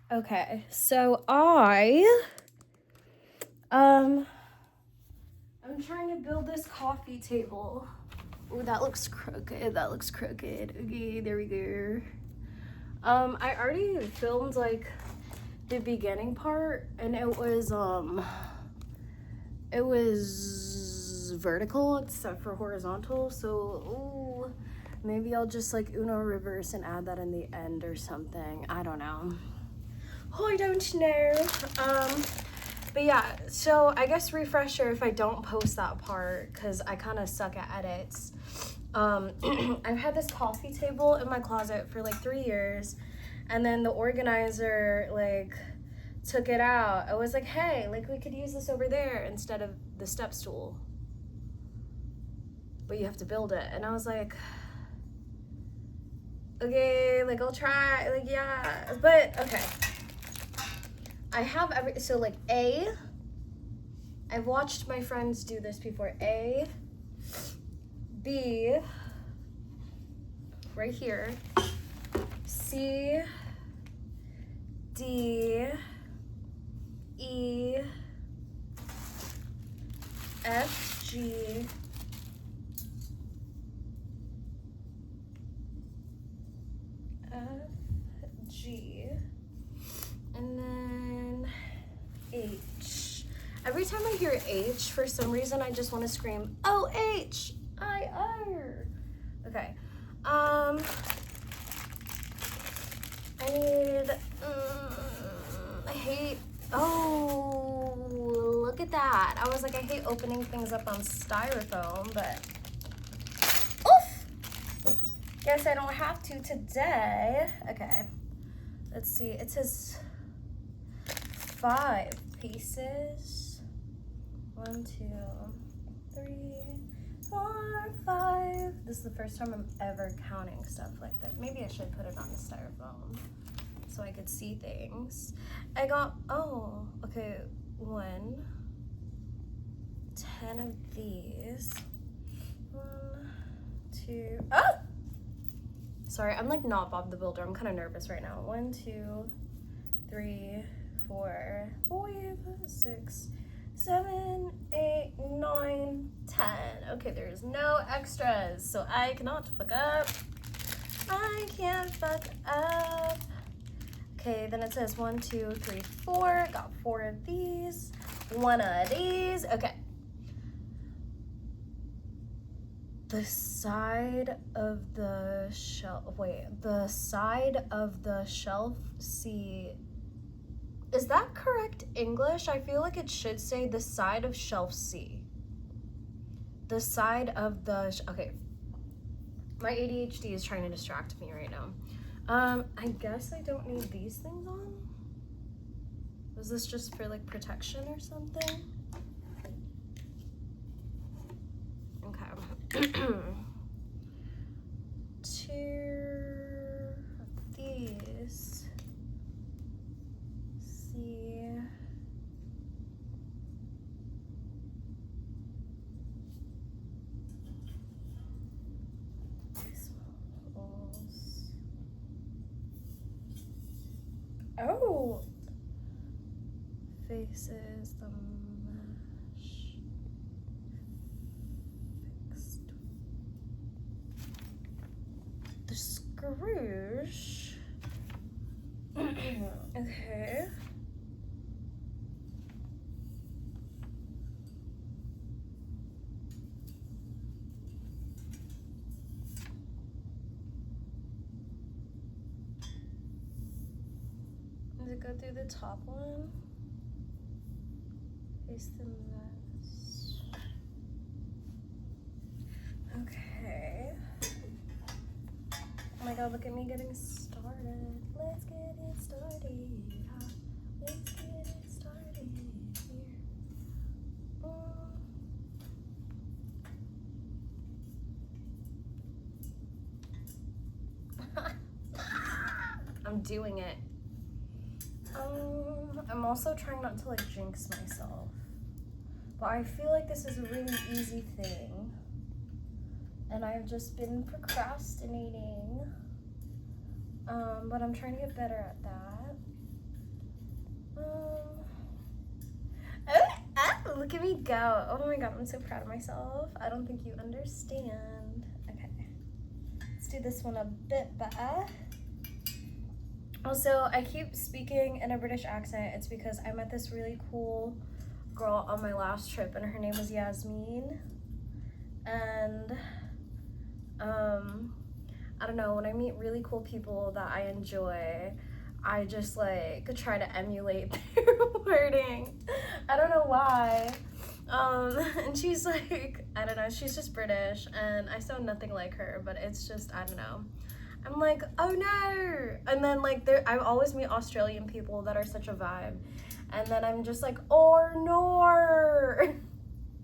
Okay, so I'm trying to build this coffee table. Oh, that looks crooked. That looks crooked. Okay, there we go. I already filmed like the beginning part, and it was vertical except for horizontal. So maybe I'll just like Uno reverse and add that in the end or something. I don't know. I don't know. But yeah, so I guess refresher if I don't post that part because I kind of suck at edits. I've had this coffee table in my closet for like 3 years, and then the organizer like took it out. I was like, hey, like we could use this over there instead of the step stool, but you have to build it. And I was like, okay, like I'll try, like yeah, but okay. I have so like I've watched my friends do this before. A, B, right here, C, D, E, F, G, F, G, and then H. Every time I hear H, for some reason, I just want to scream, O-H, I-R. Okay. I need, I hate, oh, look at that. I was like, I hate opening things up on styrofoam, but, oof. Guess I don't have to today. Okay. Let's see. It says 5 pieces. 1, 2, 3, 4, 5. This is the first time I'm ever counting stuff like that. Maybe I should put it on the styrofoam so I could see things. I got, oh, okay, 1, 10 of these. 1, 2, oh! Sorry, I'm like not Bob the Builder. I'm kind of nervous right now. 1, 2, 3, 4, 5, 6, 7, 8, 9, 10. Okay, there's no extras, so I cannot fuck up. I can't fuck up. Okay, then it says 1, 2, 3, 4. Got 4 of these. 1 of these. Okay. The side of the shelf, the side of the shelf C. Is that correct English? I feel like it should say the side of shelf C. The side of the, okay. My ADHD is trying to distract me right now. I guess I don't need these things on. Was this just for like protection or something? Okay. 2 of these. See. Oh! Faces, the mesh. Fixed. The screws. Okay. Does it go through the top one? Face the mesh. Okay. Oh my god, look at me getting started. Let's get it started. Let's get it started here. I'm doing it. I'm also trying not to like jinx myself. But I feel like this is a really easy thing. And I've just been procrastinating. But I'm trying to get better at that. Look at me go. Oh my god, I'm so proud of myself. I don't think you understand. Okay. Let's do this one a bit better. Also, I keep speaking in a British accent. It's because I met this really cool girl on my last trip, and her name was Yasmin. And I don't know, when I meet really cool people that I enjoy, I just like try to emulate their wording. I don't know why. And she's like, I don't know, she's just British, and I sound nothing like her, but it's just, I don't know. I'm like, oh no. And then like I always meet Australian people that are such a vibe. And then I'm just like, or nor.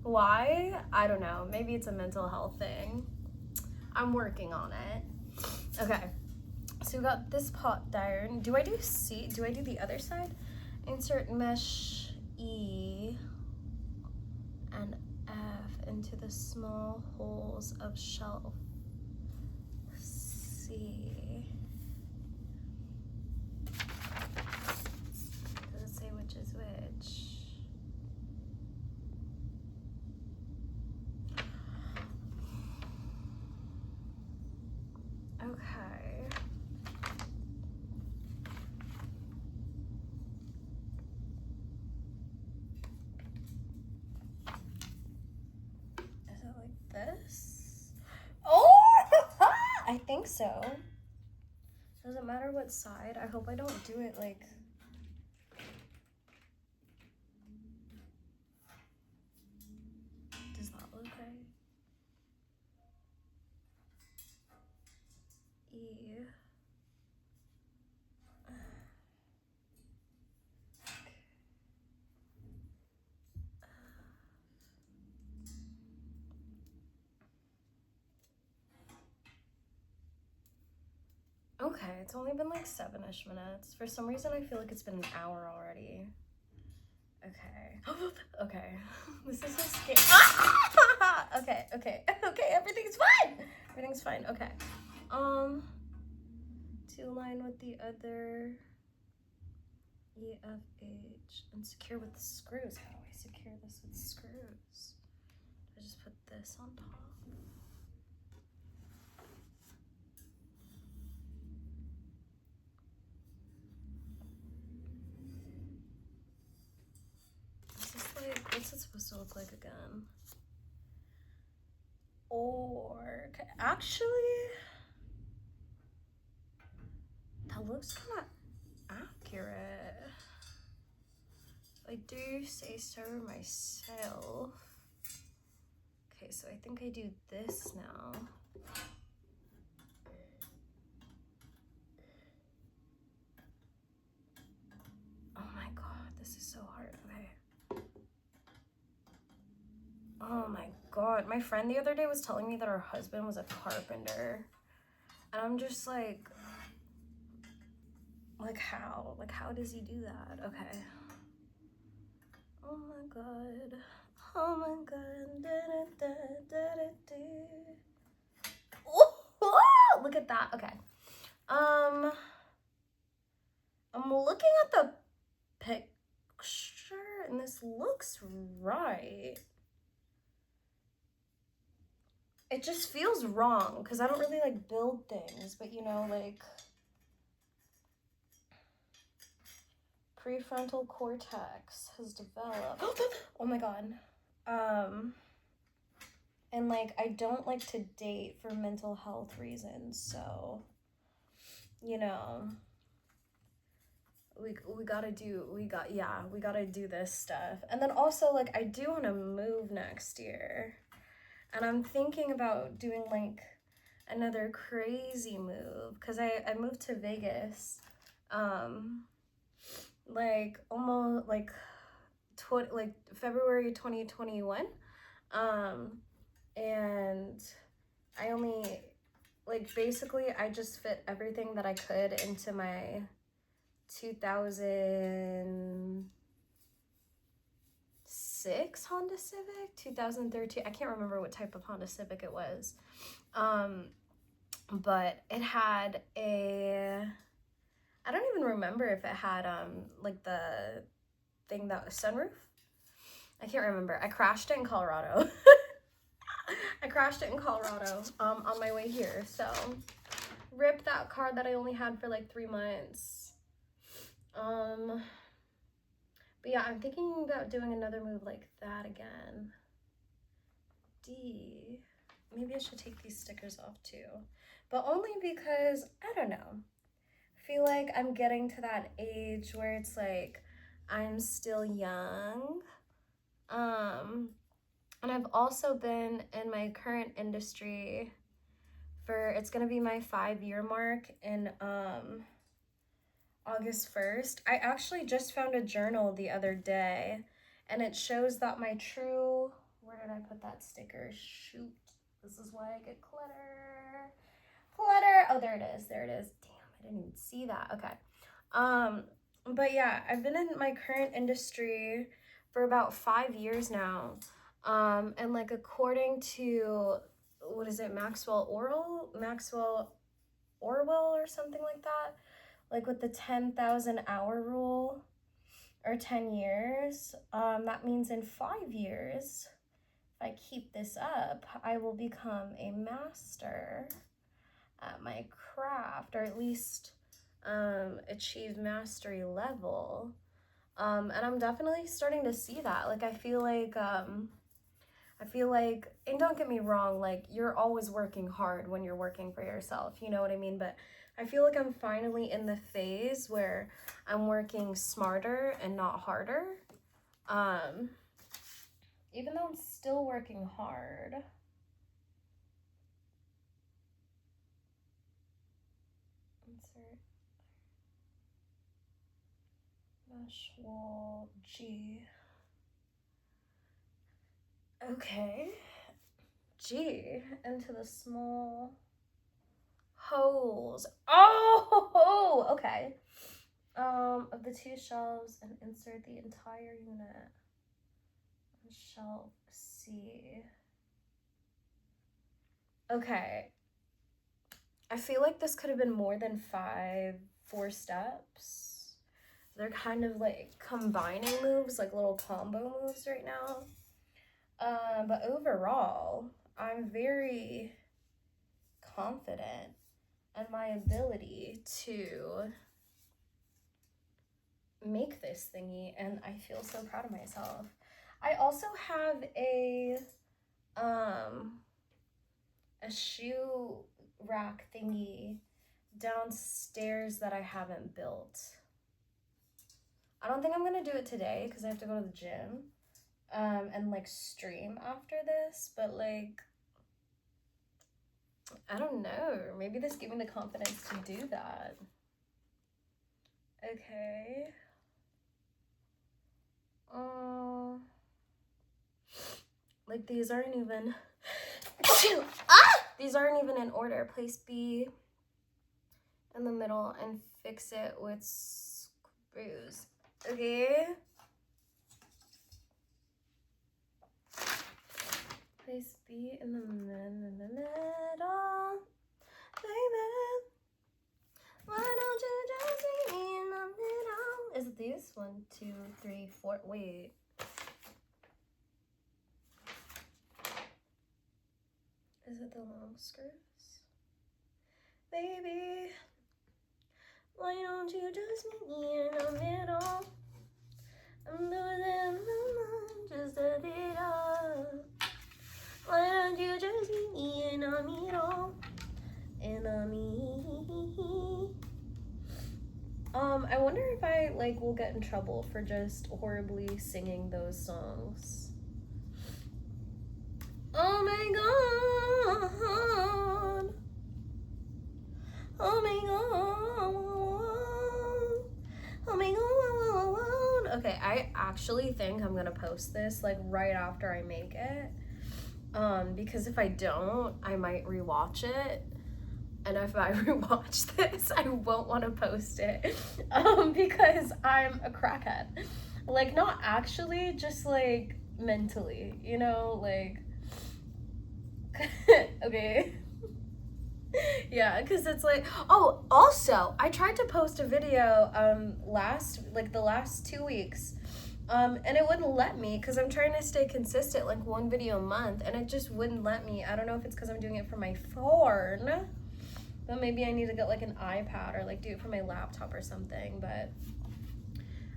Why? I don't know. Maybe it's a mental health thing. I'm working on it. Okay. So we got this pot down. Do I do C? Do I do the other side? Insert mesh E and F into the small holes of shelf C. Does it say which is which? Okay. Is it like this? Oh! I think so. Doesn't matter what side. I hope I don't do it like... Does that look right? E. Okay, it's only been like 7-ish minutes. For some reason, I feel like it's been an hour already. Okay. Okay. This is so scary. Okay, everything's fine. Everything's fine. Okay. To align with the other E, F, H, and secure with screws. How do I secure this with screws? I just put this on top. What's it supposed to look like again? Or actually, that looks kind of accurate. I do say so myself. Okay, so I think I do this now. Oh my god, this is so hard. Okay. Oh my god, my friend the other day was telling me that her husband was a carpenter. And I'm just like how? Like, how does he do that? Okay. Oh my god. Oh my god. Da, da, da, da, da. Oh, look at that. Okay. I'm looking at the picture and this looks right. It just feels wrong because I don't really like build things, but you know, like prefrontal cortex has developed. Oh my god. And like I don't like to date for mental health reasons, so you know, we gotta do this stuff. And then also like I do want to move next year, and I'm thinking about doing like another crazy move because I moved to Vegas like almost like February 2021, and I only basically I just fit everything that I could into my 2006 Honda Civic, 2013, I can't remember what type of Honda Civic it was, but it had I don't even remember if it had like the thing that was sunroof. I can't remember. I crashed it in Colorado. I crashed it in Colorado on my way here. So rip that card that I only had for like 3 months. But yeah, I'm thinking about doing another move like that again. D. Maybe I should take these stickers off too. But only because, I don't know. I feel like I'm getting to that age where it's like, I'm still young. And I've also been in my current industry for, it's gonna be my 5-year mark in August 1st. I actually just found a journal the other day, and it shows that my true, where did I put that sticker? Shoot, this is why I get clutter. Oh, there it is. Damn, I didn't even see that. Okay. But yeah, I've been in my current industry for about 5 years now. And like according to, what is it, Maxwell Orwell or something like that, like with the 10,000 hour rule, or 10 years, that means in 5 years, if I keep this up, I will become a master at my craft, or at least achieve mastery level. And I'm definitely starting to see that. Like, I feel like, and don't get me wrong, like, you're always working hard when you're working for yourself, you know what I mean? But I feel like I'm finally in the phase where I'm working smarter and not harder. Even though I'm still working hard. Insert mesh wall G. Okay. G into the small holes. Oh, okay. Of the 2 shelves, and insert the entire unit on shelf C. Okay. I feel like this could have been more than 4 steps. They're kind of like combining moves, like little combo moves right now. But overall, I'm very confident in my ability to make this thingy, and I feel so proud of myself. I also have a shoe rack thingy downstairs that I haven't built. I don't think I'm gonna do it today because I have to go to the gym and like stream after this, but like, I don't know, maybe this gave me the confidence to do that. Okay. Like, these aren't even these aren't even in order. Place B in the middle and fix it with screws. Okay. Place B in the middle. Baby, why don't you just meet me in the middle? Is it these? 1, 2, 3, 4. Wait. Is it the long skirts? Baby, why don't you just meet me in the middle? I'm losing my mind just a little. Why don't you just meet me in the middle? In the middle. I wonder if I like will get in trouble for just horribly singing those songs. Oh my god. Oh my god. Oh my god. Okay, I actually think I'm gonna post this like right after I make it. Because if I don't, I might rewatch it. And if I rewatch this, I won't want to post it. Because I'm a crackhead. Like, not actually, just like mentally, you know, like okay. Yeah, because it's like, oh, also, I tried to post a video the last 2 weeks And it wouldn't let me because I'm trying to stay consistent, like 1 video a month, and it just wouldn't let me. I don't know if it's because I'm doing it from my phone, but maybe I need to get like an iPad or like do it from my laptop or something, but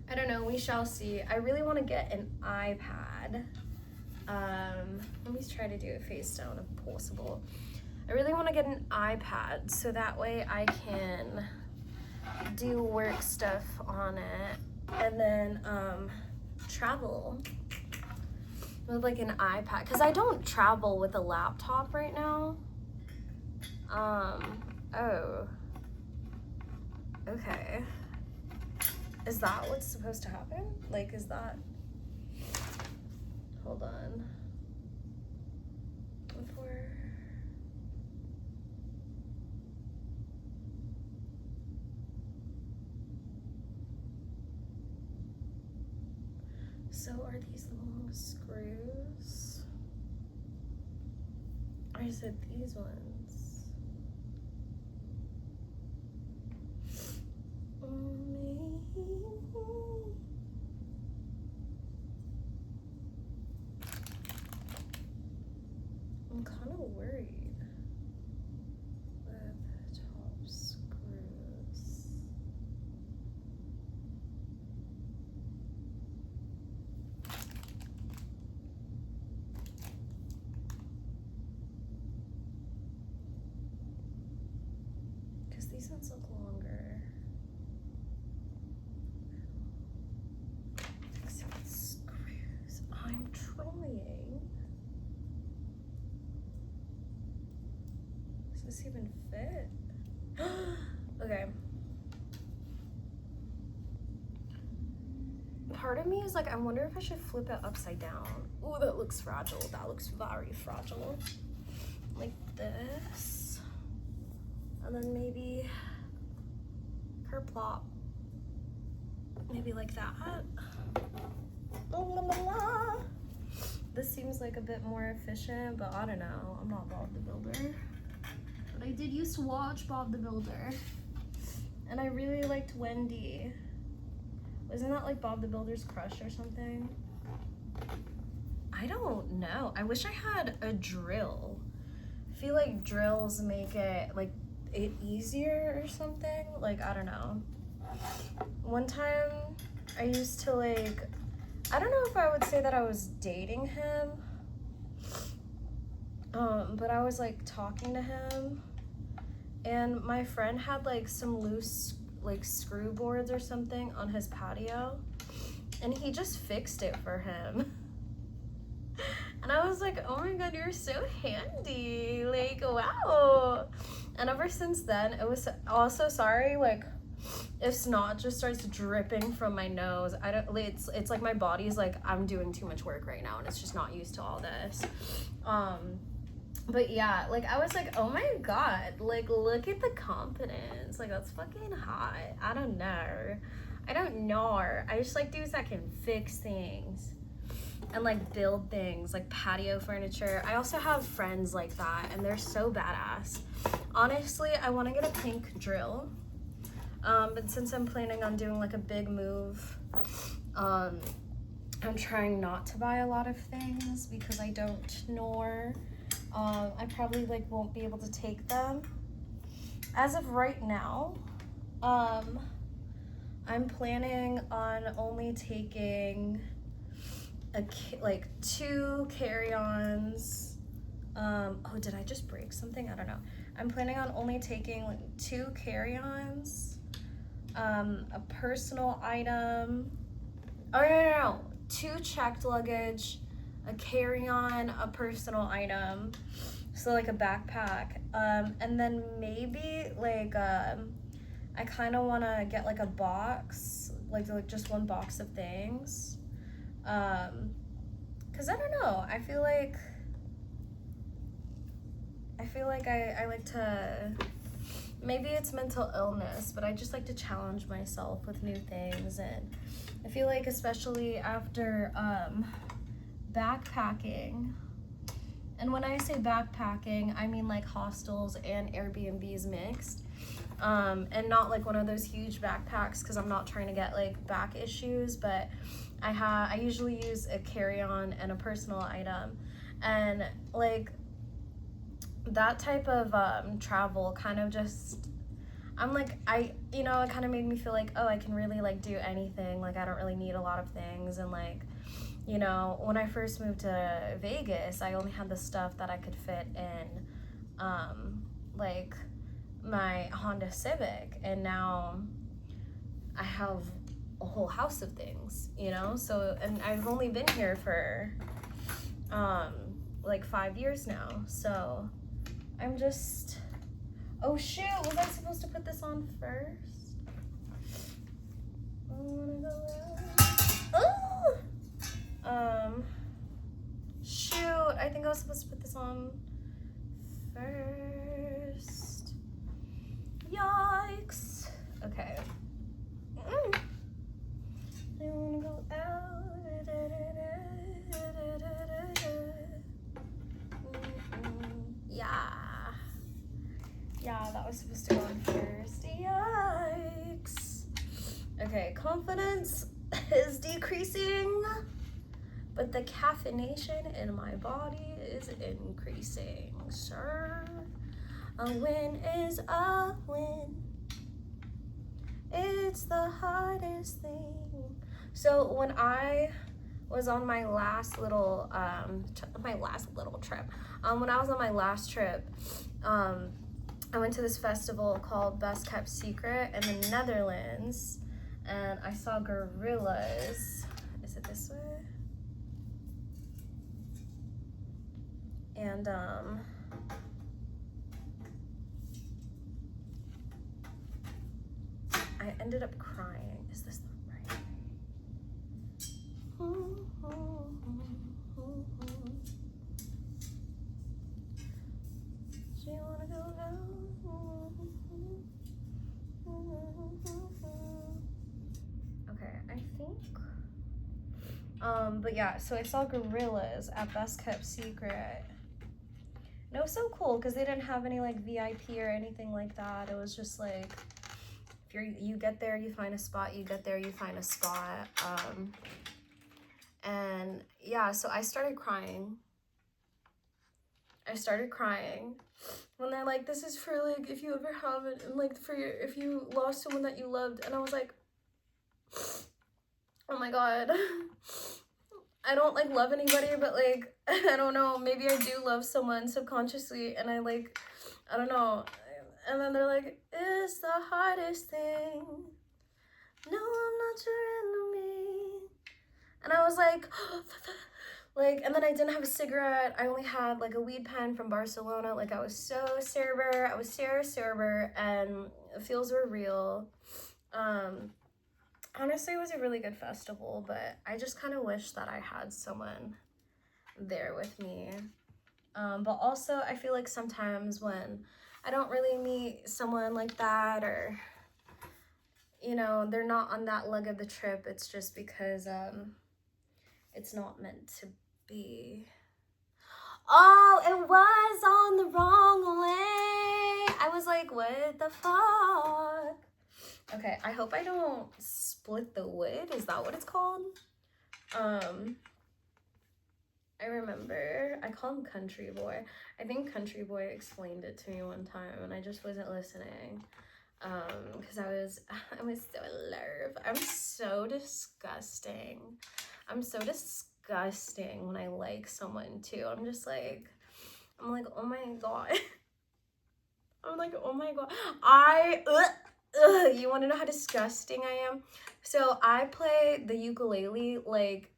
I don't know, we shall see. I really want to get an iPad. Let me try to do it face down if possible. I really want to get an iPad so that way I can do work stuff on it and then travel with like an iPad, because I don't travel with a laptop right now. Oh, okay, is that what's supposed to happen? Like, is that, hold on, before, so are these long screws, or is it these ones? I'm kind of worried with top screws. Because these ones look longer. Fix with screws. I'm trying. Does this even fit? Okay. Part of me is like, I wonder if I should flip it upside down. Oh, that looks fragile. That looks very fragile. Like this. And then maybe kerplop. Maybe like that. La, la, la, la. This seems like a bit more efficient, but I don't know. I'm not Bob the Builder. But I did used to watch Bob the Builder. And I really liked Wendy. Wasn't that like Bob the Builder's crush or something? I don't know. I wish I had a drill. I feel like drills make it like it easier or something. Like, I don't know. One time I used to like, I don't know if I would say that I was dating him. But I was like talking to him, and my friend had like some loose like screw boards or something on his patio, and he just fixed it for him. And I was like, oh my god, you're so handy, like, wow. And ever since then, it was also, sorry, like, if snot just starts dripping from my nose, I don't, it's like my body's like, I'm doing too much work right now and it's just not used to all this. But yeah, like, I was like, oh my god, like, look at the confidence, like, that's fucking hot. I don't know. I just like dudes that can fix things and like build things, like patio furniture. I also have friends like that, and they're so badass. Honestly, I want to get a pink drill, but since I'm planning on doing like a big move, I'm trying not to buy a lot of things because I don't know. I probably like won't be able to take them. As of right now, I'm planning on only taking like 2 carry-ons. Oh, did I just break something? I don't know. I'm planning on only taking like 2 carry-ons, a personal item. Oh, no. 2 checked luggage, a carry-on, a personal item. So like a backpack. And then maybe like, I kind of want to get like a box, like just 1 box of things. Cause I don't know, I feel like I like to, maybe it's mental illness, but I just like to challenge myself with new things. And I feel like especially after backpacking, and when I say backpacking, I mean like hostels and Airbnbs mixed. and not like one of those huge backpacks because I'm not trying to get like back issues, but I usually use a carry-on and a personal item, and like that type of travel kind of just, I'm like, you know, it kind of made me feel like, oh, I can really like do anything, like I don't really need a lot of things. And like, you know, when I first moved to Vegas, I only had the stuff that I could fit in like my Honda Civic, and now I have a whole house of things, you know. So, and I've only been here for like 5 years now, so I'm just, oh shoot, was I supposed to put this on first? I wanna go out. Oh! Shoot, I think I was supposed to put this on first. Yikes. Okay. I wanna go out. Yeah, that was supposed to go on first. Yikes. Okay, confidence is decreasing, but the caffeination in my body is increasing, sir. A win is a win. It's the hardest thing. So when I was on my last little trip, when I was on my last trip, I went to this festival called Best Kept Secret in the Netherlands, and I saw gorillas. Is it this way? And I ended up crying. Is this the right? Do you wanna go out? Okay, I think. But yeah, so I saw gorillas at Best Kept Secret. And it was so cool because they didn't have any like VIP or anything like that. It was just like, if you get there, you find a spot, you get there, you find a spot. And yeah, so I started crying when they're like, this is for like if you ever have it, and like if you lost someone that you loved. And I was like, oh my god. I don't like love anybody, but like I don't know, maybe I do love someone subconsciously, and I don't know. And then they're like, it's the hardest thing. No, I'm not your enemy. And I was like, and then I didn't have a cigarette. I only had like a weed pen from Barcelona. Like I was so sober. I was sober, and the feels were real. Honestly, it was a really good festival, but I just kind of wish that I had someone there with me. But also, I feel like sometimes when I don't really meet someone like that, or, you know, they're not on that leg of the trip, it's just because it's not meant to be. Oh, it was on the wrong way. I was like, what the fuck? Okay, I hope I don't split the wood. Is that what it's called? I remember, I call him Country Boy. I think Country Boy explained it to me one time, and I just wasn't listening. Because I was so in love. I'm so disgusting. I'm so disgusting when I like someone too. I'm like, oh my god. I'm like, oh my god. You want to know how disgusting I am? So I play the ukulele like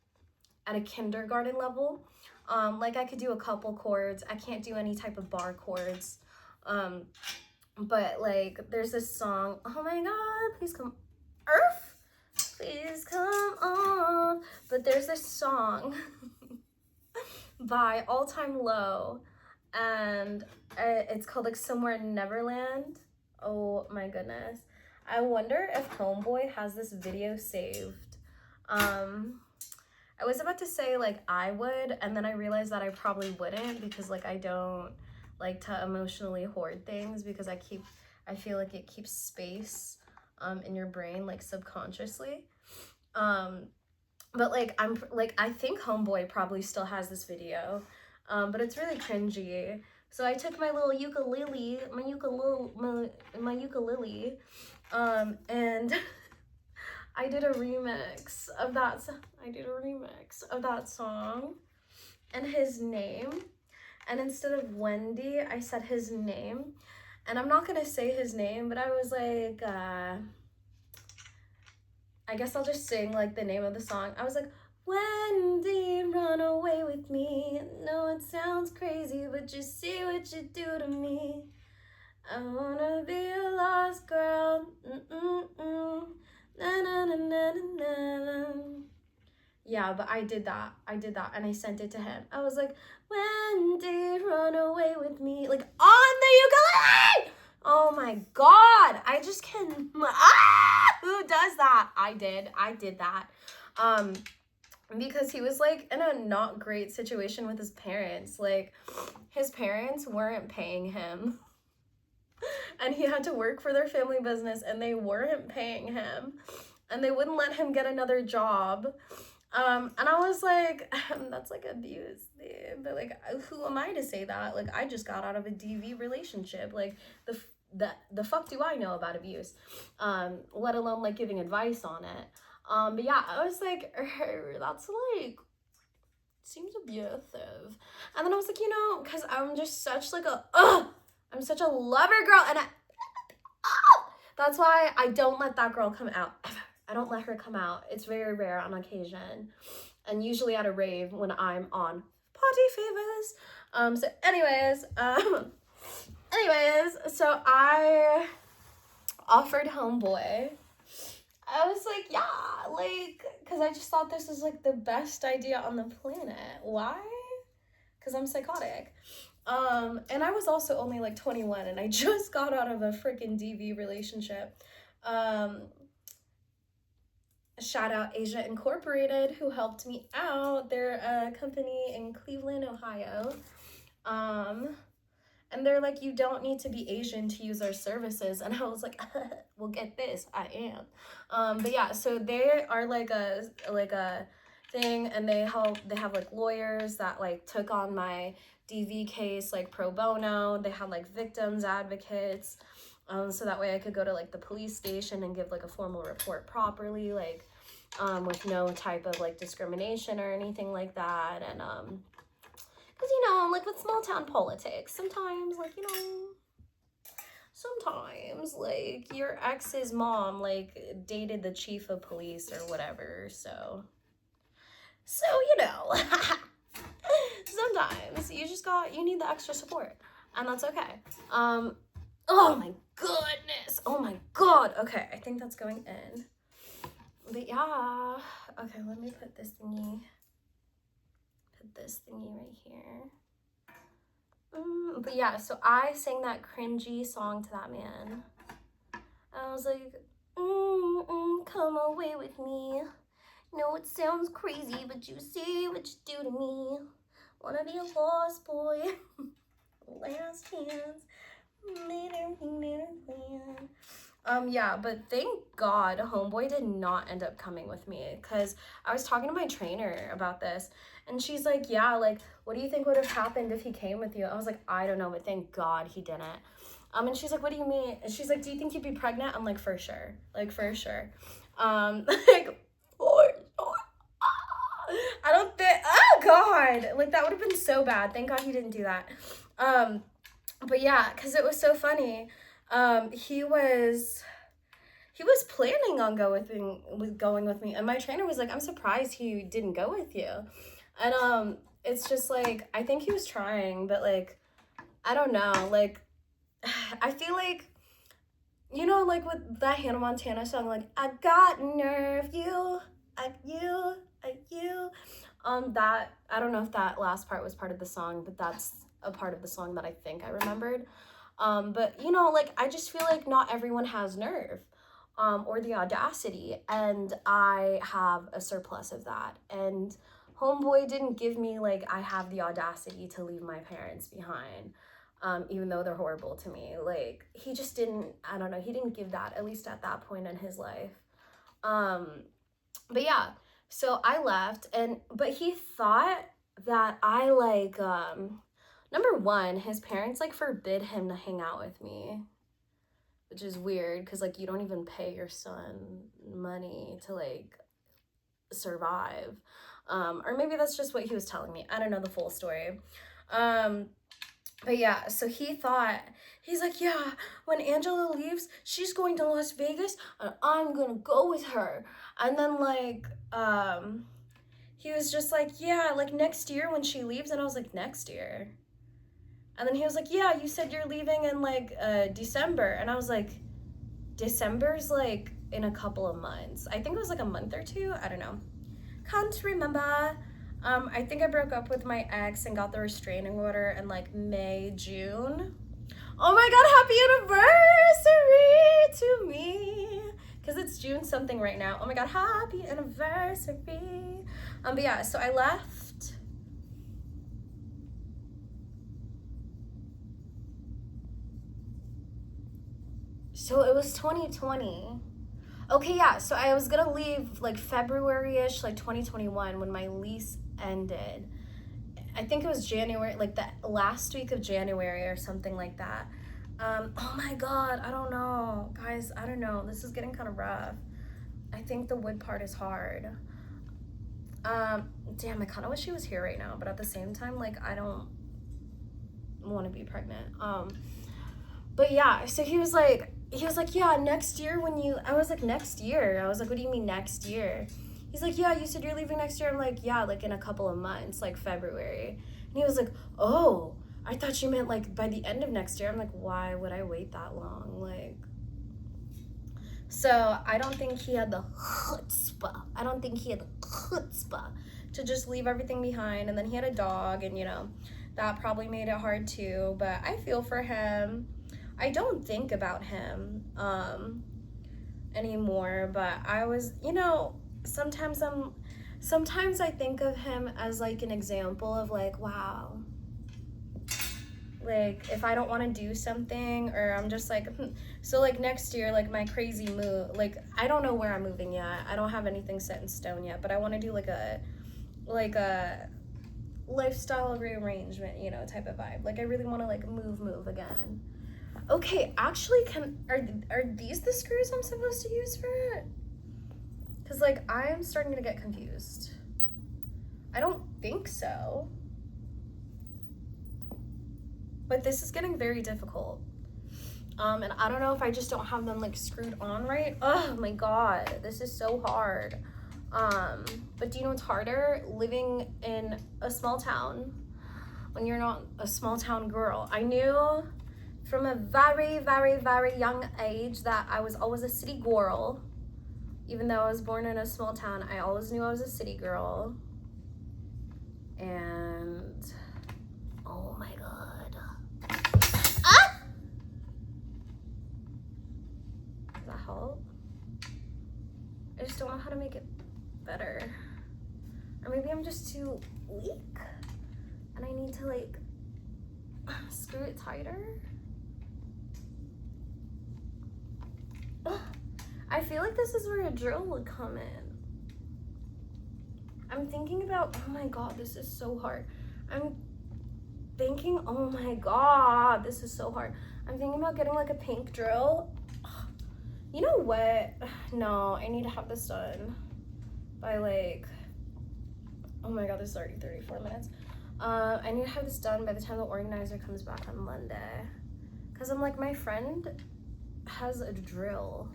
at a kindergarten level. Like I could do a couple chords. I can't do any type of bar chords. But like there's this song, oh my god, please come, Earth, please come on. But there's this song by All Time Low, and it's called like Somewhere in Neverland. Oh my goodness. I wonder if Homeboy has this video saved. I was about to say like I would, and then I realized that I probably wouldn't, because like I don't like to emotionally hoard things, because I I feel like it keeps space in your brain, like subconsciously. But like I think Homeboy probably still has this video, but it's really cringy. So I took my little ukulele, my ukulele, and I did a remix of that. I did a remix of that song, and his name. And instead of Wendy, I said his name. And I'm not gonna say his name, but I was like, I guess I'll just sing like the name of the song. I was like, Wendy, run away with me. No, it sounds crazy, but just see what you do to me. I wanna be a lost girl. Na na na na na na. Yeah, but I did that, and I sent it to him. I was like, Wendy, run away with me, like on the ukulele. Oh my god, I just can. Who does that? I did that. Because he was like in a not great situation with his parents. Like, his parents weren't paying him, and he had to work for their family business, and they weren't paying him, and they wouldn't let him get another job. And I was like, that's like abuse, dude. But like, who am I to say that? Like, I just got out of a DV relationship. Like, the fuck do I know about abuse? Let alone like giving advice on it. But yeah, I was like, that's like, seems abusive. And then I was like, you know, because I'm just such like I'm such a lover girl, and that's why I don't let that girl come out ever. I don't let her come out. It's very rare on occasion, and usually at a rave when I'm on potty favors. So anyways, so I offered Homeboy. I was like, yeah, like, because I just thought this was like the best idea on the planet. Why? Because I'm psychotic. And I was also only like 21, and I just got out of a freaking DV relationship. Shout out Asia Incorporated, who helped me out. They're a company in Cleveland, Ohio. And they're like, you don't need to be Asian to use our services. And I was like, well, get this, I am. But yeah, so they are like a thing, and they have like lawyers that like took on my DV case like pro bono. They had like victims advocates, so that way I could go to like the police station and give like a formal report properly, like with no type of like discrimination or anything like that. And because, you know, like with small town politics, sometimes like, you know, sometimes like your ex's mom like dated the chief of police or whatever. So you know, sometimes you need the extra support, and that's okay. Oh my goodness. Oh my god. Okay, I think that's going in. But yeah. Okay, let me put this thingy right here. But yeah, so I sang that cringy song to that man. I was like, come away with me. No, it sounds crazy, but you see what you do to me. Wanna be a lost boy. Last chance. Yeah, but thank God Homeboy did not end up coming with me, because I was talking to my trainer about this, and she's like, yeah, like, what do you think would have happened if he came with you? I was like, I don't know, but thank God he didn't. And she's like, what do you mean? And she's like, do you think you'd be pregnant? I'm like, for sure. Like, for sure. Like, I don't think, oh God, like, that would have been so bad. Thank God he didn't do that. But yeah, because it was so funny. He was planning on going with me, and my trainer was like, I'm surprised he didn't go with you. And it's just like, I think he was trying, but like, I don't know, like, I feel like, you know, like with that Hannah Montana song, like, I got nerve, you. That, I don't know if that last part was part of the song, but that's a part of the song that I think I remembered. But you know, like, I just feel like not everyone has nerve, or the audacity, and I have a surplus of that. And Homeboy didn't give me like I have the audacity to leave my parents behind. even though they're horrible to me. Like, he just didn't, I don't know, he didn't give that, at least at that point in his life. But yeah, so I left, but he thought that I, like, number one, his parents, like, forbid him to hang out with me, which is weird, because, like, you don't even pay your son money to, like, survive. Or maybe that's just what he was telling me. I don't know the full story. But yeah, so he's like, yeah, when Angela leaves, she's going to Las Vegas and I'm gonna go with her. And then, like, he was just like, yeah, like, next year when she leaves. And I was like, next year? And then he was like, yeah, you said you're leaving in, like, December. And I was like, December's, like, in a couple of months. I think it was, like, a month or two. I don't know. Can't remember. I think I broke up with my ex and got the restraining order in, like, May, June. Oh my god, happy anniversary to me! Because it's June something right now. Oh my god, happy anniversary. But yeah, so I left. So it was 2020. Okay, yeah, so I was gonna leave, like, February-ish, like, 2021, when my lease ended. I think it was January, like, the last week of January or something like that. Oh my god, I don't know. Guys, I don't know. This is getting kind of rough. I think the wood part is hard. Damn, I kind of wish he was here right now, but at the same time, like, I don't want to be pregnant. But yeah, so he was like, yeah, next year when you, I was like, next year? I was like, what do you mean next year? He's like, yeah, you said you're leaving next year. I'm like, yeah, like, in a couple of months, like, February. And he was like, oh, I thought you meant, like, by the end of next year. I'm like, why would I wait that long? Like, so I don't think he had the chutzpah. To just leave everything behind. And then he had a dog, and, you know, that probably made it hard too. But I feel for him. I don't think about him anymore, but I was, you know, sometimes I think of him as, like, an example of, like, wow, like, if I don't want to do something, or I'm just like, so, like, next year, like, my crazy move, like, I don't know where I'm moving yet. I don't have anything set in stone yet, but I want to do, like a lifestyle rearrangement, you know, type of vibe. Like, I really want to, like, move again. Okay, actually, are these the screws I'm supposed to use for it? Because, like, I'm starting to get confused. I don't think so. But this is getting very difficult. And I don't know if I just don't have them, like, screwed on right. Oh my god, this is so hard. But do you know what's harder? Living in a small town when you're not a small town girl. I knew from a very, very, very young age that I was always a city girl. Even though I was born in a small town, I always knew I was a city girl. And oh my god. Ah! Does that help? I just don't know how to make it better. Or maybe I'm just too weak and I need to, like, screw it tighter. Ugh. I feel like this is where a drill would come in. I'm thinking about, oh my god, this is so hard. I'm thinking, oh my god, this is so hard. I'm thinking about getting, like, a pink drill. You know what? No, I need to have this done by, like, oh my god, this is already 34 minutes. I need to have this done by the time the organizer comes back on Monday. Because I'm like, my friend has a drill,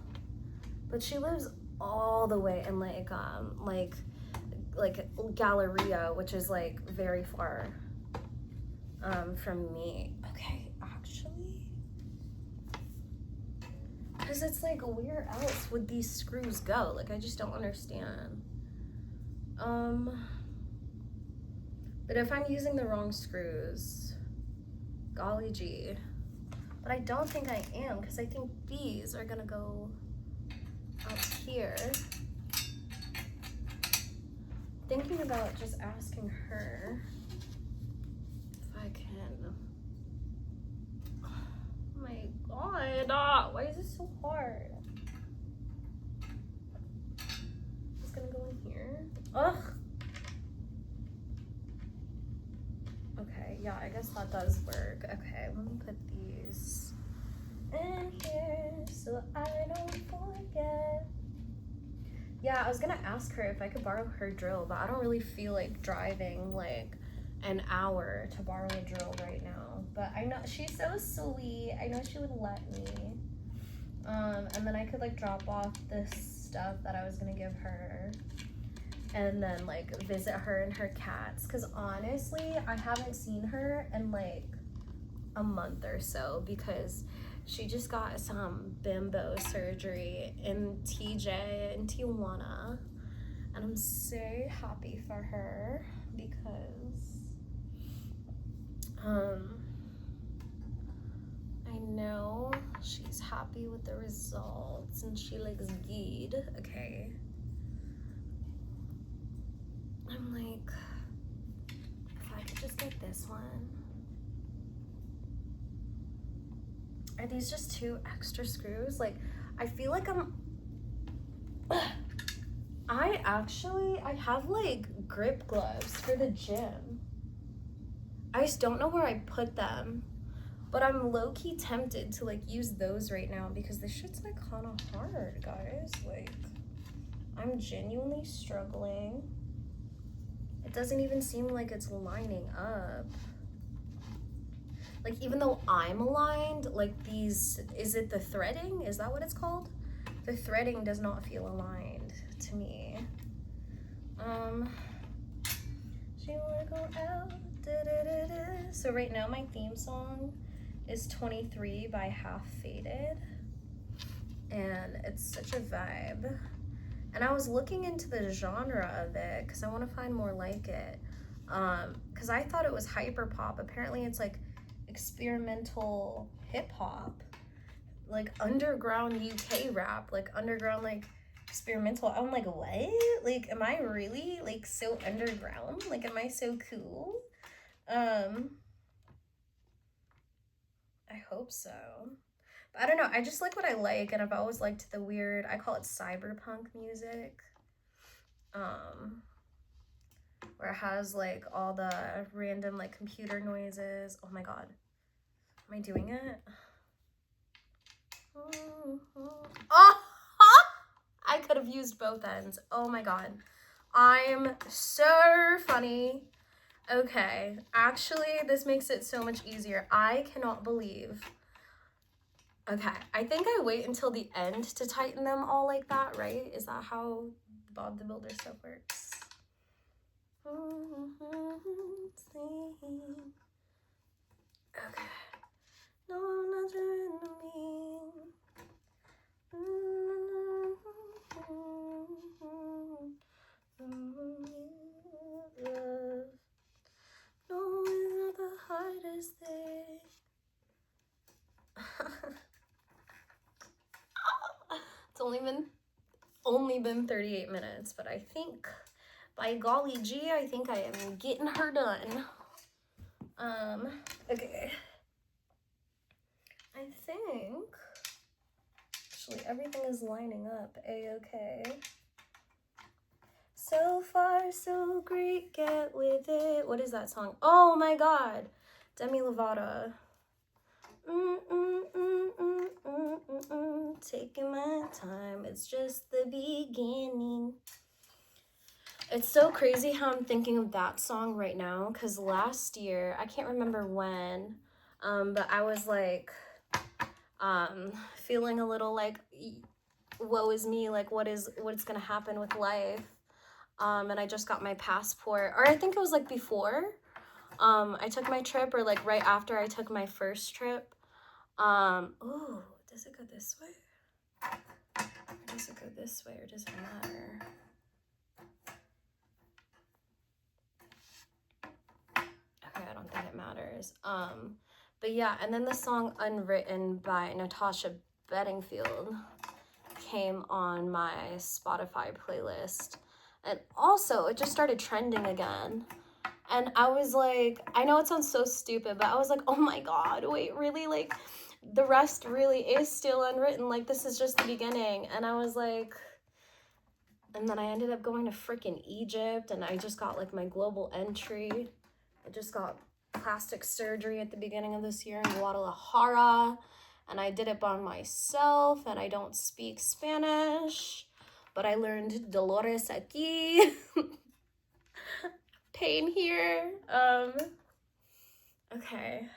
but she lives all the way in, like Galleria, which is, like, very far from me. Okay, actually, because it's like, where else would these screws go? Like, I just don't understand. But if I'm using the wrong screws, golly gee. But I don't think I am, because I think these are gonna go out here. Thinking about just asking her if I can God, why is this so hard? It's gonna go in here. Ugh. Okay, yeah, I guess that does work. Okay, let me put these in here so I don't forget. Yeah, I was gonna ask her if I could borrow her drill, but I don't really feel like driving like an hour to borrow a drill right now. But I know she's so sweet. I know she would let me. And then I could like drop off this stuff that I was gonna give her and then like visit her and her cats. Cause honestly, I haven't seen her in like a month or so because she just got some bimbo surgery in TJ in Tijuana, and I'm so happy for her because I know she's happy with the results and she looks good. Okay, I'm like, if I could just get this one. Are these just 2 extra screws? Like, I feel like I have like grip gloves for the gym. I just don't know where I put them, but I'm low-key tempted to like use those right now because this shit's like kind of hard, guys. Like, I'm genuinely struggling. It doesn't even seem like it's lining up. Like, even though I'm aligned, like these, is it the threading? Is that what it's called? The threading does not feel aligned to me. She wanna go out, da, da, da, da. So right now my theme song is 23 by Half Faded. And it's such a vibe. And I was looking into the genre of it because I want to find more like it. Because I thought it was hyper pop. Apparently it's like experimental hip hop, like underground UK rap, like underground like experimental. I'm like, what? Like, am I really like so underground? Like, am I so cool? I hope so. But I don't know, I just like what I like, and I've always liked the weird, I call it cyberpunk music, where it has like all the random like computer noises. Oh my god, am I doing it? Oh, I could have used both ends. Oh my god, I'm so funny. Okay, actually this makes it so much easier. I cannot believe. Okay, I think I wait until the end to tighten them all like that, right? Is that how Bob the Builder stuff works? Okay. No, not me. No, it's not the hardest thing. It's only been 38 minutes, but I think, by golly gee, I think I am getting her done. Okay. I think, actually, everything is lining up a-okay. So far, so great, get with it. What is that song? Oh my god, Demi Lovato. Taking my time, it's just the beginning. It's so crazy how I'm thinking of that song right now, because last year, I can't remember when, but I was like, feeling a little like, woe is me, like what's gonna happen with life, and I just got my passport, or I think it was like before, I took my trip, or like right after I took my first trip. Ooh, does it go this way? Or does it go this way, or does it matter? Okay, I don't think it matters. But yeah, and then the song Unwritten by Natasha Bedingfield came on my Spotify playlist. And also, it just started trending again. And I was like, I know it sounds so stupid, but I was like, oh my god, wait, really? Like, the rest really is still unwritten. Like, this is just the beginning. And I was like, and then I ended up going to freaking Egypt, and I just got like my global entry. I just got plastic surgery at the beginning of this year in Guadalajara, and I did it by myself, and I don't speak Spanish, but I learned dolores aquí, pain here. Okay,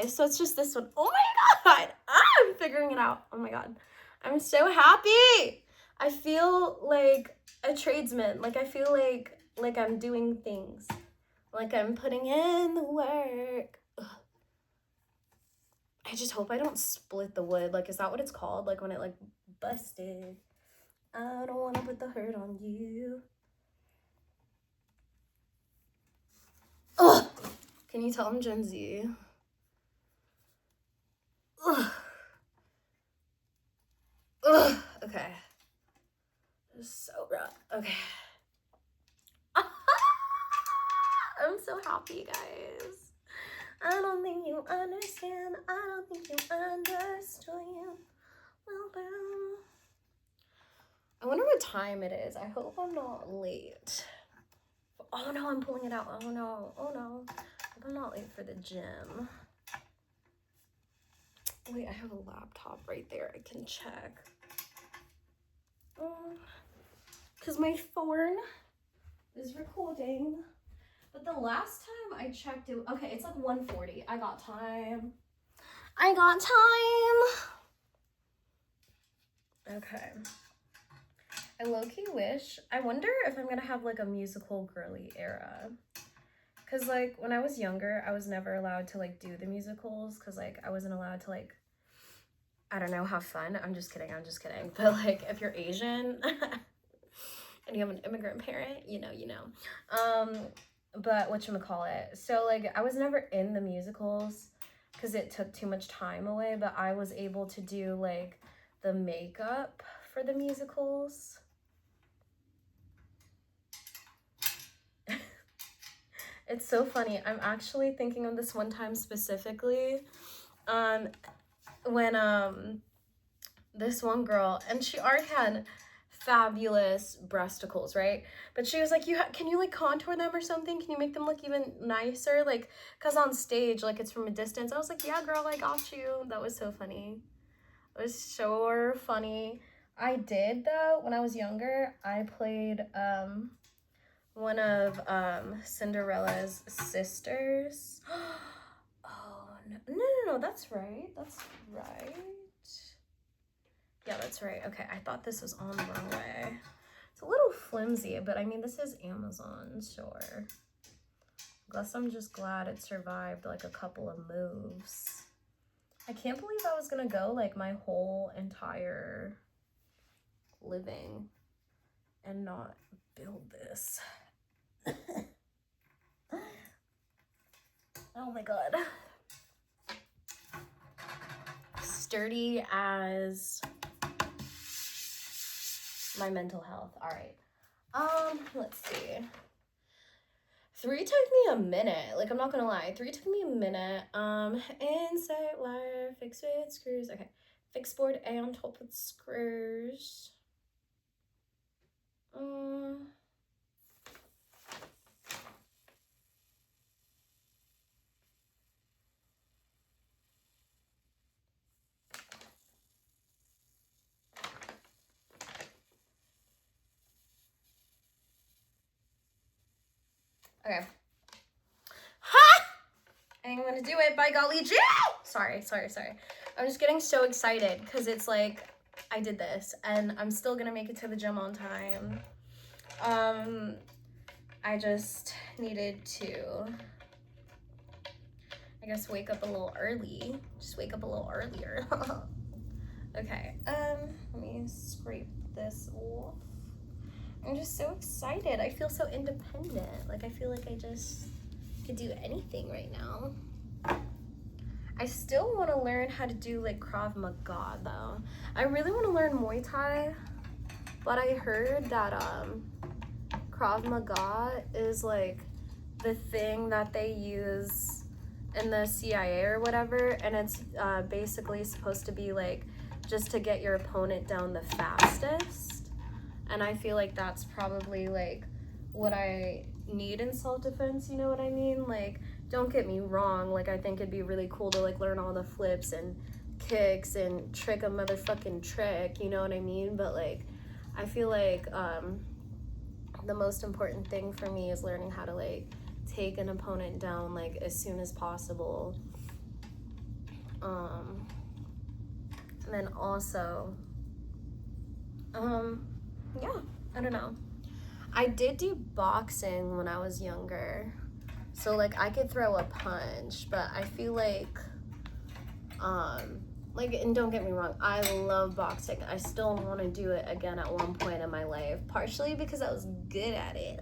so it's just this one. Oh my god, I'm figuring it out. Oh my god, I'm so happy. I feel like a tradesman. Like, I feel like I'm doing things. Like, I'm putting in the work. Ugh. I just hope I don't split the wood. Like, is that what it's called? Like, when it, like, busted. I don't want to put the hurt on you. Ugh. Can you tell I'm Gen Z? Ugh. Ugh. Okay. This is so rough. Okay. I'm so happy, guys. I don't think you understand. I don't think you understand. I wonder what time it is. I hope I'm not late. Oh no, I'm pulling it out. Oh no. I hope I'm not late for the gym. Wait, I have a laptop right there. I can check. Because my phone is recording. But the last time I checked it, okay, it's like 1:40. I got time. Okay. I low-key wish, I wonder if I'm gonna have like a musical girly era. Cause like when I was younger, I was never allowed to like do the musicals, cause like I wasn't allowed to like, I don't know, have fun. I'm just kidding. But like if you're Asian and you have an immigrant parent, you know. But whatchamacallit, so like I was never in the musicals because it took too much time away, but I was able to do like the makeup for the musicals. It's so funny. I'm actually thinking of this one time specifically when this one girl, and she already had fabulous breasticles, right? But she was like, can you like contour them or something? Can you make them look even nicer? Like, cause on stage, like it's from a distance. I was like, yeah, girl, I got you. That was so funny. It was so funny. I did though, when I was younger, I played one of Cinderella's sisters. Oh no, that's right. Yeah, that's right. Okay, I thought this was on the wrong way. It's a little flimsy, but I mean, this is Amazon, sure. Guess I'm just glad it survived like a couple of moves. I can't believe I was gonna go like my whole entire living and not build this. Oh my god. Sturdy as my mental health. All right. Let's see. 3 took me a minute. Like, I'm not gonna lie. 3 took me a minute. Inside wire, fix with screws. Okay. Fix board A on top with screws. Okay. Ha! I'm gonna do it, by golly gee! Sorry. I'm just getting so excited because it's like I did this and I'm still gonna make it to the gym on time. I just needed to, I guess, wake up a little early. Just wake up a little earlier. Okay, let me scrape this off. I'm just so excited. I feel so independent. Like, I feel like I just could do anything right now. I still want to learn how to do like Krav Maga though. I really want to learn Muay Thai, but I heard that Krav Maga is like the thing that they use in the CIA or whatever, and it's basically supposed to be like just to get your opponent down the fastest. And I feel like that's probably like what I need in self-defense, you know what I mean? Like, don't get me wrong, like I think it'd be really cool to like learn all the flips and kicks and trick a motherfucking trick, you know what I mean? But like I feel like the most important thing for me is learning how to like take an opponent down like as soon as possible. And then also yeah, I don't know. I did do boxing when I was younger. So like I could throw a punch, but I feel like and don't get me wrong, I love boxing. I still want to do it again at one point in my life, partially because I was good at it.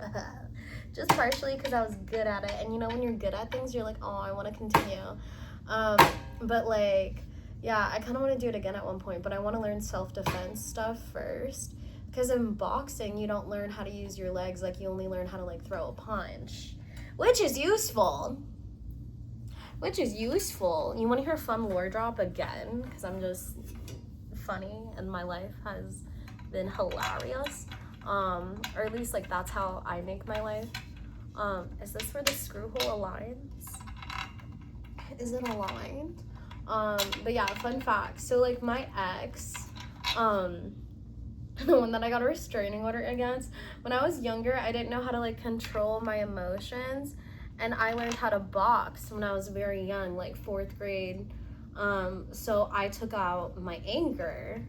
Just partially because I was good at it. And you know, when you're good at things, you're like, oh, I want to continue. But like, yeah, I kind of want to do it again at one point, but I want to learn self-defense stuff first. Because in boxing, you don't learn how to use your legs, like you only learn how to like throw a punch, which is useful. You want to hear a fun lore drop again? Because I'm just funny and my life has been hilarious. Or at least like that's how I make my life. Is this where the screw hole aligns? Is it aligned? But yeah, fun fact. So like my ex, the one that I got a restraining order against, when I was younger, I didn't know how to like control my emotions. And I learned how to box when I was very young, like 4th grade. So I took out my anger,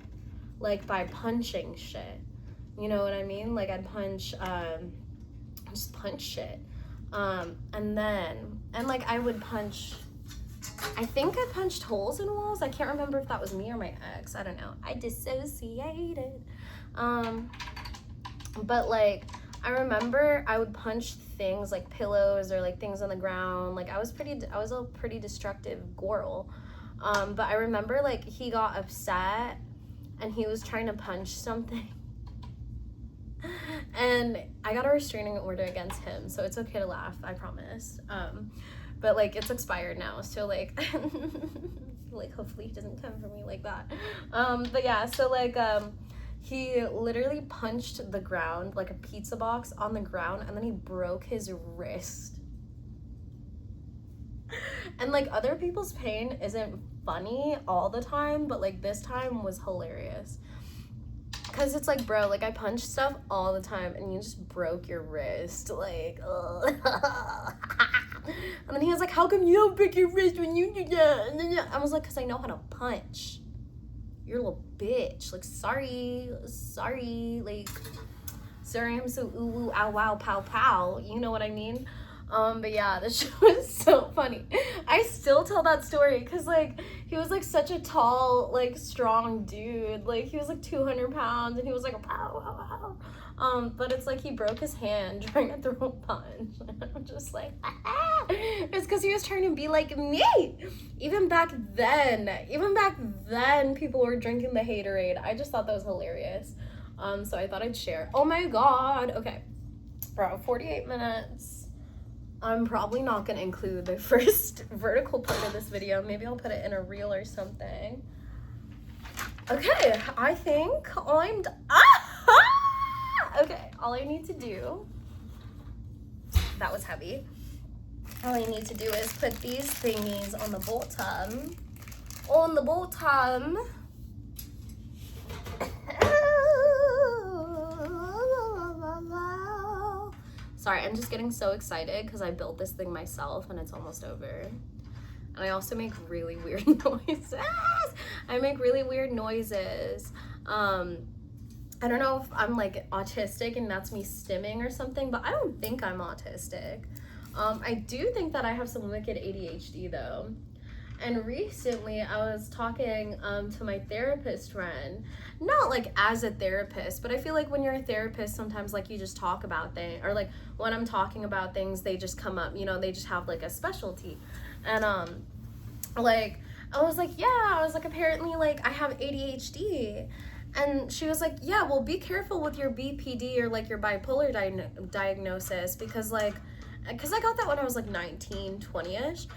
like by punching shit. You know what I mean? Like I'd punch, just punch shit. And like I would punch, I think I punched holes in walls. I can't remember if that was me or my ex. I don't know. I dissociated. But like, I remember I would punch things like pillows or like things on the ground. Like I was a pretty destructive girl. But I remember like he got upset and he was trying to punch something. And I got a restraining order against him, so it's okay to laugh, I promise. But like it's expired now, so like like hopefully he doesn't come for me like that. But yeah, so like he literally punched the ground, like a pizza box on the ground, and then he broke his wrist. And like other people's pain isn't funny all the time, but like this time was hilarious. Cause it's like, bro, like I punch stuff all the time and you just broke your wrist, like, ugh. And then he was like, how come you don't break your wrist when you do that? And then I was like, cause I know how to punch. You're a little bitch. Like, sorry, like, sorry I'm so ooh, ooh, ow, wow, pow, pow. You know what I mean? But yeah, this shit was so funny. I still tell that story because, like, he was, like, such a tall, like, strong dude. Like, he was, like, 200 pounds, and he was, like, pow, pow, pow. But it's, like, he broke his hand trying to throw a punch. And I'm just like, ah! It's because he was trying to be like me. Even back then, people were drinking the haterade. I just thought that was hilarious. So I thought I'd share. Oh, my God. Okay. Bro, 48 minutes. I'm probably not going to include the first vertical part of this video. Maybe I'll put it in a reel or something. Okay, I think I'm okay, all I need to do, that was heavy. All I need to do is put these thingies on the bottom. Sorry, I'm just getting so excited because I built this thing myself and it's almost over. And I also make really weird noises. I don't know if I'm like autistic and that's me stimming or something, but I don't think I'm autistic. I do think that I have some wicked ADHD though. And recently I was talking to my therapist friend, not like as a therapist, but I feel like when you're a therapist, sometimes like you just talk about things, or like when I'm talking about things, they just come up, you know, they just have like a specialty. And like, I was like, apparently like I have ADHD. And she was like, yeah, well, be careful with your BPD or like your bipolar diagnosis, because like because I got that when I was like 19, 20-ish,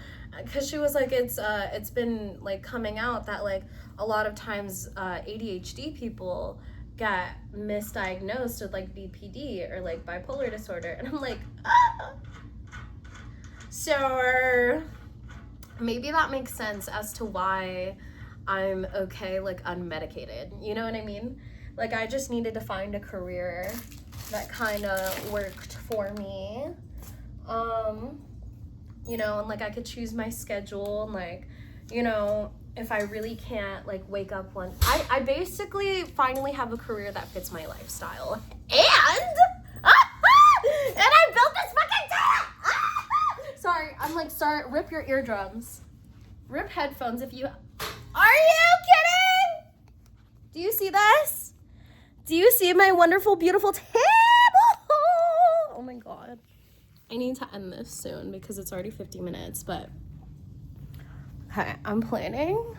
because she was like, it's been like coming out that like a lot of times ADHD people get misdiagnosed with like BPD or like bipolar disorder, and I'm like, ah! So maybe that makes sense as to why I'm okay like unmedicated, you know what I mean? Like I just needed to find a career that kind of worked for me, you know, and like I could choose my schedule, and like, you know, if I really can't like wake up one, I basically finally have a career that fits my lifestyle, and I built this fucking thing. Sorry, I'm like, sorry, rip your eardrums, rip headphones if you, are you kidding? Do you see this? Do you see my wonderful, beautiful table? Oh my God. I need to end this soon because it's already 50 minutes, but okay, I'm planning.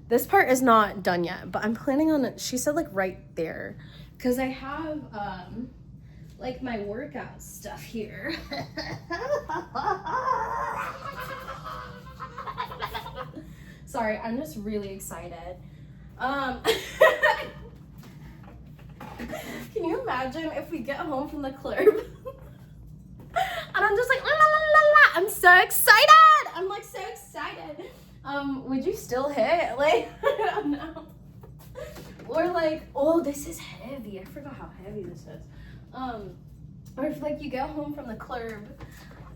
This part is not done yet, but I'm planning on it. She said like right there, because I have like my workout stuff here. Sorry, I'm just really excited. Can you imagine if we get home from the club and I'm just like, la, la, la, la. I'm so excited. I'm like so excited. Would you still hit? Like, I don't know. Or like, oh, this is heavy. I forgot how heavy this is. Or if like you get home from the club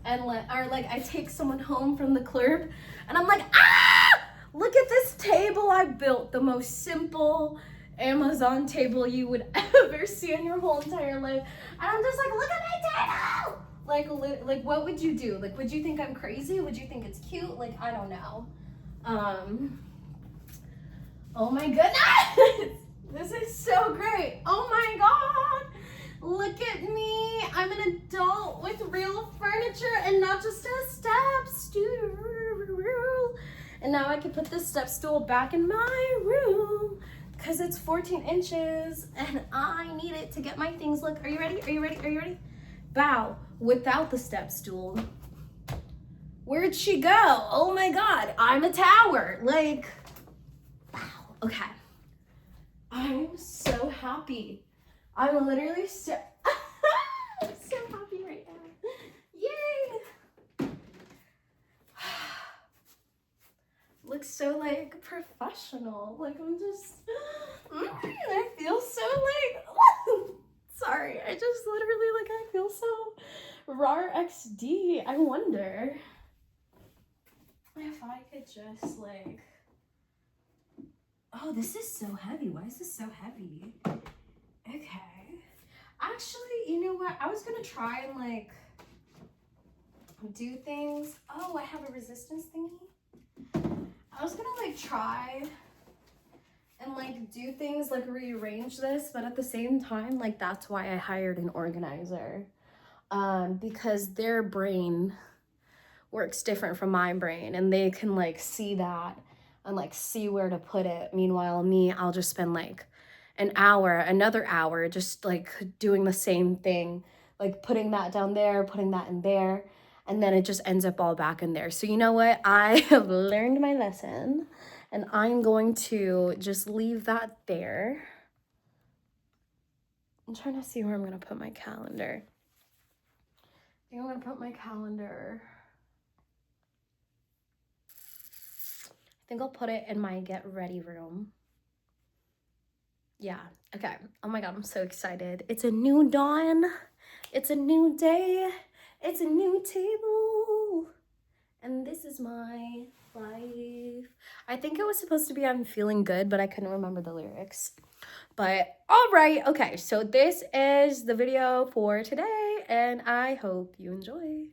and or like I take someone home from the club and I'm like, ah, look at this table I built. The most simple Amazon table you would ever see in your whole entire life. And I'm just like, look at my table. Like what would you do? Like, would you think I'm crazy? Would you think it's cute? Like, I don't know. Oh my goodness. This is so great. Oh my God. Look at me. I'm an adult with real furniture and not just a step stool. And now I can put this step stool back in my room because it's 14 inches and I need it to get my things. Look, are you ready? Are you ready? Are you ready? Bow without the step stool. Where'd she go? Oh my God, I'm a tower. Like, wow. Okay. I'm so happy. I'm literally so, I'm so happy right now. Yay. Looks so like professional. Like I'm just, I feel so like, sorry. I just literally like, I feel so RAR XD. I wonder if I could just like, oh, this is so heavy. Why is this so heavy? Okay. Actually, you know what? I was gonna try and like do things. Oh, I have a resistance thingy. I was gonna like try and like do things like rearrange this, but at the same time, like that's why I hired an organizer. Because their brain works different from my brain and they can like see that and like see where to put it. Meanwhile, me, I'll just spend like an hour, another hour, just like doing the same thing, like putting that down there, putting that in there, and then it just ends up all back in there. So you know what? I have learned my lesson and I'm going to just leave that there. I'm trying to see where I'm gonna put my calendar. I think I'm gonna put my calendar. I think I'll put it in my get ready room. Yeah, okay. Oh my God, I'm so excited. It's a new dawn. It's a new day. It's a new table. And this is my life. I think it was supposed to be I'm feeling good, but I couldn't remember the lyrics. But all right, okay. So this is the video for today, and I hope you enjoy.